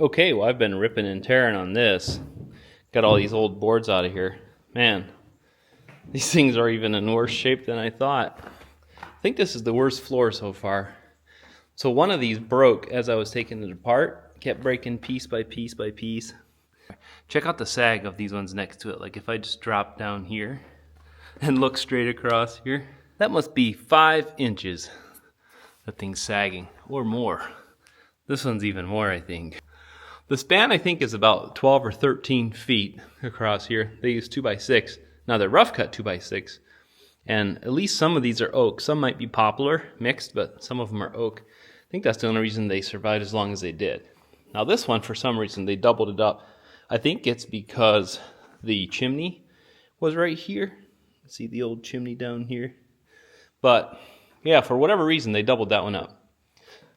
Okay, well, I've been ripping and tearing on this. Got all these old boards out of here. Man, these things are even in worse shape than I thought. I think this is the worst floor so far. So one of these broke as I was taking it apart. Kept breaking piece by piece by piece. Check out the sag of these ones next to it. Like if I just drop down here and look straight across here, that must be 5 inches. That thing's sagging, or more. This one's even more, I think. The span, I think, is about 12 or 13 feet across here. They use 2x6. Now, they're rough cut 2x6. And at least some of these are oak. Some might be poplar, mixed, but some of them are oak. I think that's the only reason they survived as long as they did. Now, this one, for some reason, they doubled it up. I think it's because the chimney was right here. See the old chimney down here? But, yeah, for whatever reason, they doubled that one up.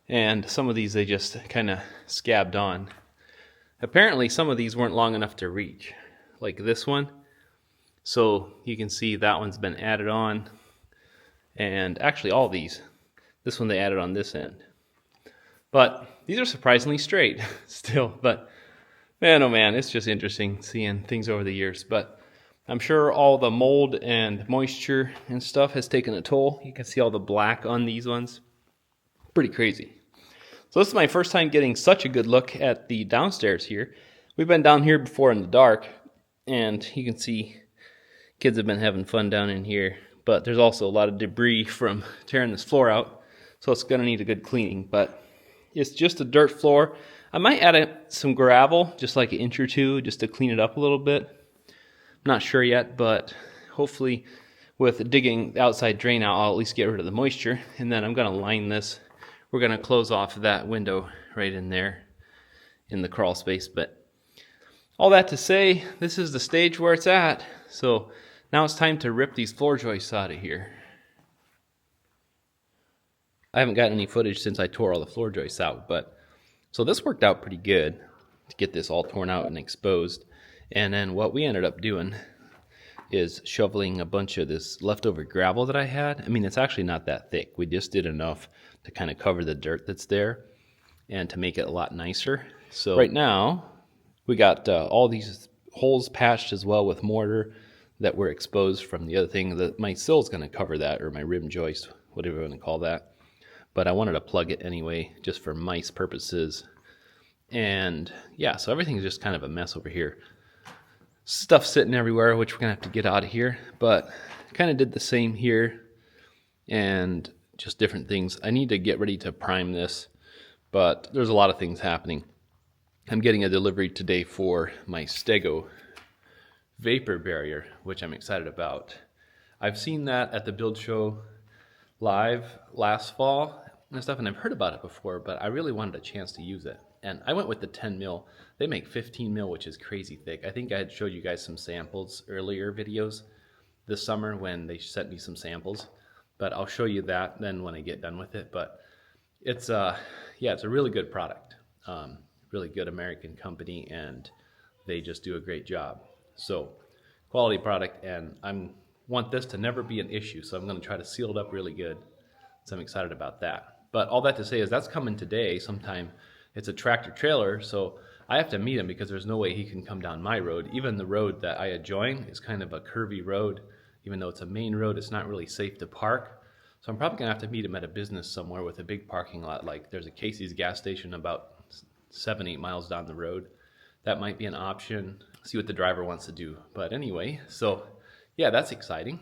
And some of these, they just kind of scabbed on. Apparently, some of these weren't long enough to reach, like this one. So you can see that one's been added on. And actually, all these. This one they added on this end. But these are surprisingly straight still. But man, oh man, it's just interesting seeing things over the years. But I'm sure all the mold and moisture and stuff has taken a toll. You can see all the black on these ones. Pretty crazy. So this is my first time getting such a good look at the downstairs here. We've been down here before in the dark, and you can see kids have been having fun down in here. But there's also a lot of debris from tearing this floor out, so it's going to need a good cleaning. But it's just a dirt floor. I might add some gravel, just like an inch or two, just to clean it up a little bit. I'm not sure yet, but hopefully with digging the outside drain out, I'll at least get rid of the moisture. And then I'm going to line this. We're going to close off that window right in there in the crawl space. But all that to say, this is the stage where it's at. So now it's time to rip these floor joists out of here. I haven't gotten any footage since I tore all the floor joists out, but so this worked out pretty good to get this all torn out and exposed. And then what we ended up doing is shoveling a bunch of this leftover gravel that I had. I mean, it's actually not that thick. We just did enough to kind of cover the dirt that's there and to make it a lot nicer. So right now, we got all these holes patched as well with mortar that were exposed from the other thing. My sill's going to cover that, or my rim joist, whatever you want to call that. But I wanted to plug it anyway, just for mice purposes. And yeah, so everything's just kind of a mess over here. Stuff sitting everywhere, which we're going to have to get out of here. But kind of did the same here. And just different things. I need to get ready to prime this, but there's a lot of things happening. I'm getting a delivery today for my Stego vapor barrier, which I'm excited about. I've seen that at the build show live last fall and stuff, and I've heard about it before, but I really wanted a chance to use it. And I went with the 10 mil. They make 15 mil, which is crazy thick. I think I had showed you guys some samples earlier videos this summer when they sent me some samples. But I'll show you that then when I get done with it. But it's it's a really good product. Really good American company, and they just do a great job. So quality product, and I want this to never be an issue. So I'm going to try to seal it up really good. So I'm excited about that. But all that to say is that's coming today sometime. It's a tractor trailer, so I have to meet him because there's no way he can come down my road. Even the road that I adjoin is kind of a curvy road. Even though it's a main road, it's not really safe to park. So I'm probably going to have to meet him at a business somewhere with a big parking lot. Like there's a Casey's gas station about 7-8 miles down the road. That might be an option. See what the driver wants to do. But anyway, so yeah, that's exciting.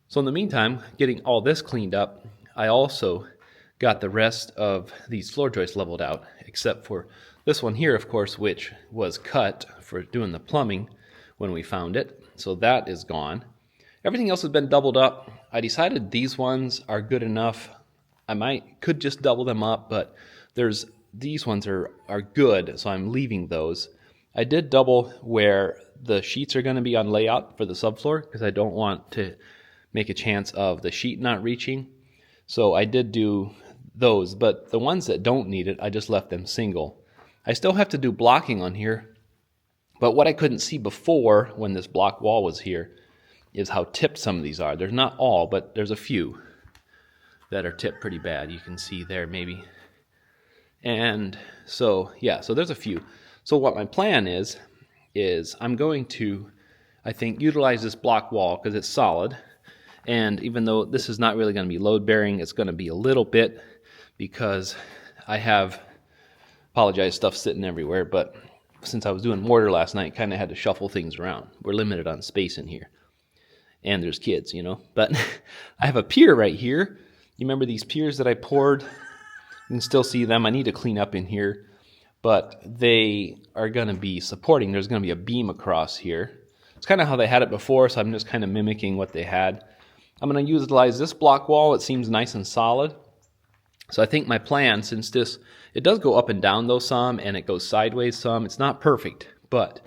So in the meantime, getting all this cleaned up, I also got the rest of these floor joists leveled out, except for this one here, of course, which was cut for doing the plumbing when we found it. So that is gone. Everything else has been doubled up. I decided these ones are good enough. Could just double them up, but these ones are good, so I'm leaving those. I did double where the sheets are going to be on layout for the subfloor because I don't want to make a chance of the sheet not reaching. So I did do those, but the ones that don't need it, I just left them single. I still have to do blocking on here, but what I couldn't see before when this block wall was here is how tipped some of these are. There's not all, but there's a few that are tipped pretty bad. You can see there maybe. And so, yeah, so there's a few. So what my plan is I'm going to, I think, utilize this block wall because it's solid. And even though this is not really going to be load bearing, it's going to be a little bit because I have, apologize, stuff sitting everywhere, but since I was doing mortar last night, kind of had to shuffle things around. We're limited on space in here. And there's kids, you know. But I have a pier right here. You remember these piers that I poured? You can still see them. I need to clean up in here. But they are going to be supporting. There's going to be a beam across here. It's kind of how they had it before, so I'm just kind of mimicking what they had. I'm going to utilize this block wall. It seems nice and solid. So I think my plan, since this, it does go up and down though some, and it goes sideways some. It's not perfect, but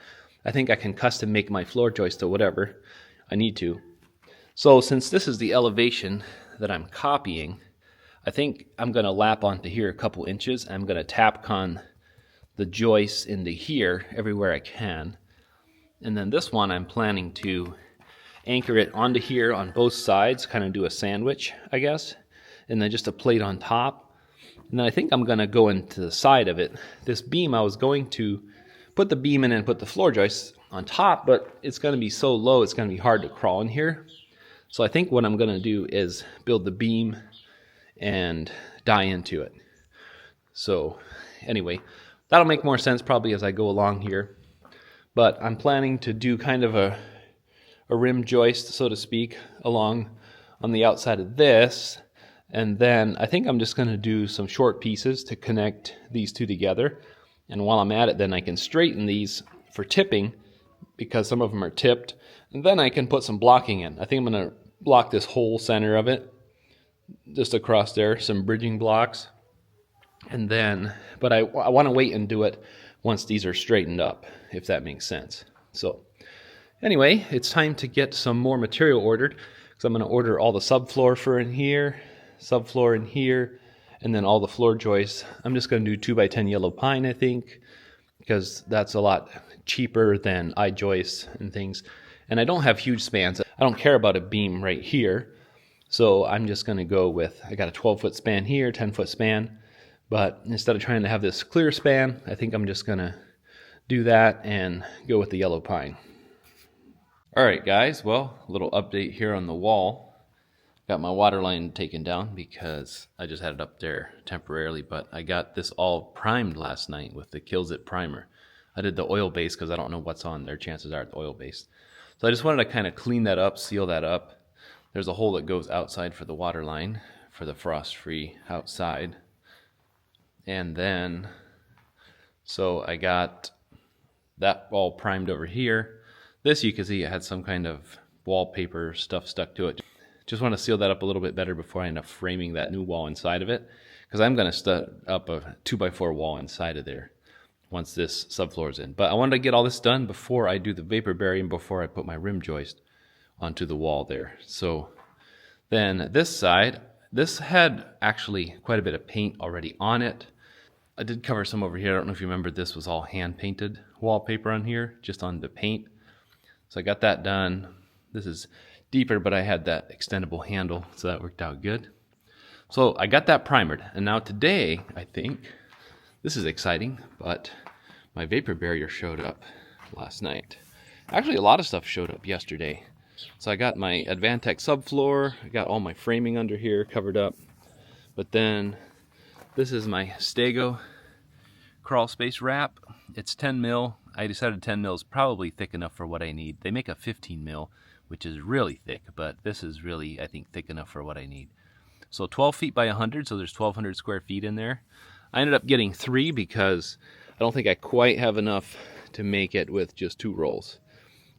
I think I can custom make my floor joist to whatever I need to. So since this is the elevation that I'm copying, I think I'm going to lap onto here a couple inches. I'm going to Tapcon the joists into here everywhere I can. And then this one I'm planning to anchor it onto here on both sides, kind of do a sandwich, I guess, and then just a plate on top. And then I think I'm going to go into the side of it. This beam, I was going to put the beam in and put the floor joists on top, but it's going to be so low it's going to be hard to crawl in here. So I think what I'm going to do is build the beam and die into it. So anyway, that'll make more sense probably as I go along here. But I'm planning to do kind of a rim joist, so to speak, along on the outside of this. And then I think I'm just going to do some short pieces to connect these two together. And while I'm at it, then I can straighten these for tipping because some of them are tipped. And then I can put some blocking in. I think I'm going to block this whole center of it, just across there, some bridging blocks. And then, but I want to wait and do it once these are straightened up, if that makes sense. So anyway, it's time to get some more material ordered because I'm going to order all the subfloor for in here, subfloor in here, and then all the floor joists. I'm just going to do 2x10 yellow pine, I think, because that's a lot cheaper than I-joists and things. And I don't have huge spans. I don't care about a beam right here. So I'm just going to go with, I got a 12-foot span here, 10-foot span. But instead of trying to have this clear span, I think I'm just going to do that and go with the yellow pine. All right, guys. Well, a little update here on the wall. Got my water line taken down because I just had it up there temporarily, but I got this all primed last night with the Kills It primer. I did the oil base because I don't know what's on there. Chances are it's oil based. So I just wanted to kind of clean that up, seal that up. There's a hole that goes outside for the water line for the frost-free outside. And then, so I got that all primed over here. This, you can see it had some kind of wallpaper stuff stuck to it. Just want to seal that up a little bit better before I end up framing that new wall inside of it, because I'm going to set up a 2x4 wall inside of there once this subfloor is in. But I wanted to get all this done before I do the vapor barrier and before I put my rim joist onto the wall there. So then this side, this had actually quite a bit of paint already on it. I did cover some over here. I don't know if you remember, this was all hand painted wallpaper on here, just on the paint. So I got that done. This is deeper, but I had that extendable handle, so that worked out good. So I got that primered, and now today, I think, this is exciting, but my vapor barrier showed up last night. Actually, a lot of stuff showed up yesterday. So I got my Advantech subfloor, I got all my framing under here covered up, but then this is my Stego crawlspace wrap. It's 10 mil. I decided 10 mil is probably thick enough for what I need. They make a 15 mil, which is really thick, but this is really, I think, thick enough for what I need. So 12 feet by 100, so there's 1,200 square feet in there. I ended up getting 3 because I don't think I quite have enough to make it with just 2 rolls.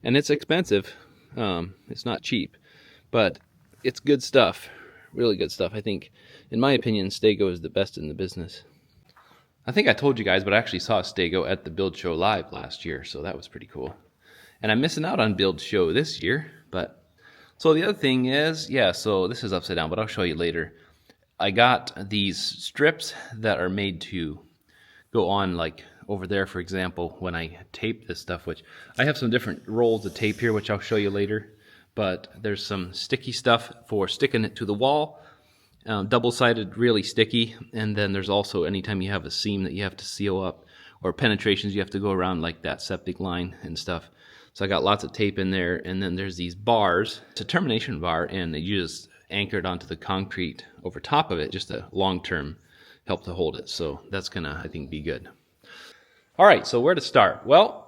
And it's expensive. It's not cheap, but it's good stuff. Really good stuff. I think, in my opinion, Stego is the best in the business. I think I told you guys, but I actually saw Stego at the Build Show Live last year, so that was pretty cool. And I'm missing out on Build Show this year, but... So the other thing is, yeah, so this is upside down, but I'll show you later. I got these strips that are made to go on, like over there, for example, when I tape this stuff, which I have some different rolls of tape here, which I'll show you later. But there's some sticky stuff for sticking it to the wall. Double-sided, really sticky, and then there's also anytime you have a seam that you have to seal up or penetrations you have to go around, like that septic line and stuff. So I got lots of tape in there, and then there's these bars. It's a termination bar, and you just anchor it onto the concrete over top of it, just a long-term help to hold it. So that's gonna, I think, be good. All right, so where to start? Well,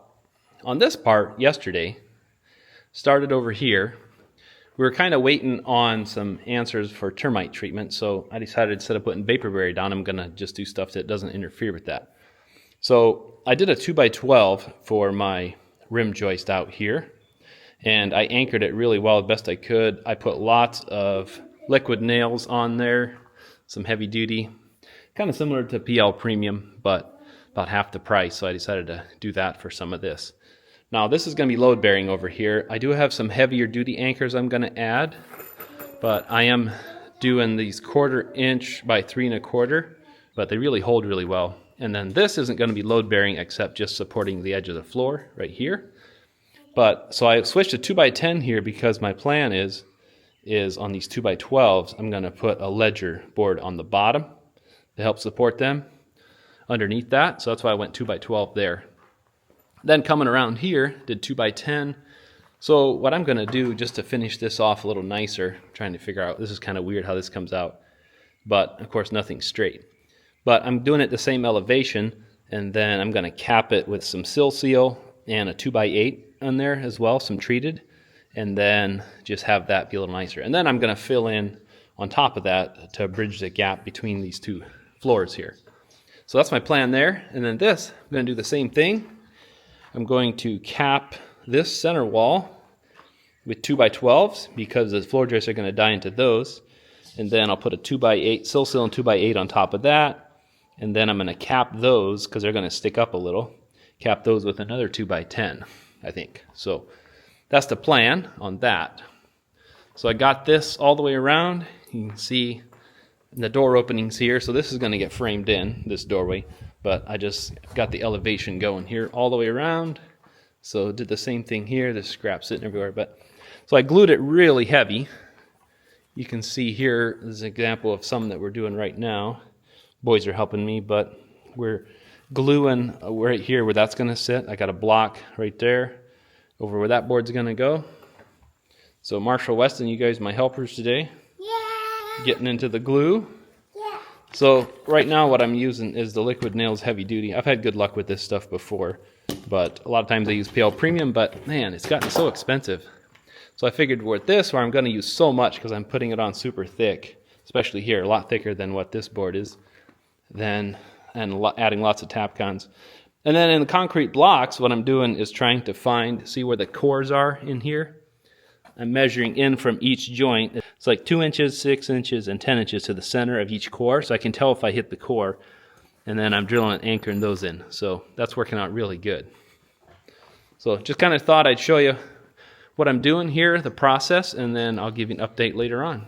on this part yesterday, started over here. We were kind of waiting on some answers for termite treatment, so I decided instead of putting vaporware down, I'm gonna just do stuff that doesn't interfere with that. So I did a 2x12 for my rim joist out here, and I anchored it really well, the best I could. I put lots of liquid nails on there, some heavy duty, kind of similar to PL Premium, but about half the price, so I decided to do that for some of this. Now this is going to be load bearing over here. I do have some heavier duty anchors I'm going to add, but I am doing these 1/4 inch by 3 1/4, but they really hold really well. And then this isn't going to be load bearing except just supporting the edge of the floor right here. But so I switched to 2x10 here because my plan is on these 2x12s, I'm going to put a ledger board on the bottom to help support them underneath that. So that's why I went 2x12 there. Then coming around here, did 2x10. So what I'm going to do just to finish this off a little nicer, trying to figure out, this is kind of weird how this comes out, but of course nothing's straight. But I'm doing it the same elevation, and then I'm going to cap it with some sill seal and a 2x8 on there as well, some treated, and then just have that be a little nicer. And then I'm going to fill in on top of that to bridge the gap between these two floors here. So that's my plan there. And then this, I'm going to do the same thing. I'm going to cap this center wall with 2x12s because the floor joists are going to die into those. And then I'll put a 2x8, sill and 2x8 on top of that. And then I'm going to cap those because they're going to stick up a little. Cap those with another 2x10, I think. So that's the plan on that. So I got this all the way around. You can see the door openings here. So this is going to get framed in, this doorway. But I just got the elevation going here all the way around. So did the same thing here. There's scrap sitting everywhere. So I glued it really heavy. You can see here is an example of some that we're doing right now. Boys are helping me, but we're gluing right here where that's going to sit. I got a block right there over where that board's going to go. So Marshall, Weston, you guys my helpers today. Yeah. Getting into the glue. So right now what I'm using is the liquid nails heavy duty. I've had good luck with this stuff before, but a lot of times I use PL Premium, but man, it's gotten so expensive. So I figured with this, where I'm going to use so much because I'm putting it on super thick, especially here, a lot thicker than what this board is, and adding lots of Tapcons. And then in the concrete blocks, what I'm doing is trying to see where the cores are in here. I'm measuring in from each joint. It's like 2 inches, 6 inches, and 10 inches to the center of each core, so I can tell if I hit the core. And then I'm drilling and anchoring those in. So that's working out really good. So just kind of thought I'd show you what I'm doing here, the process, and then I'll give you an update later on.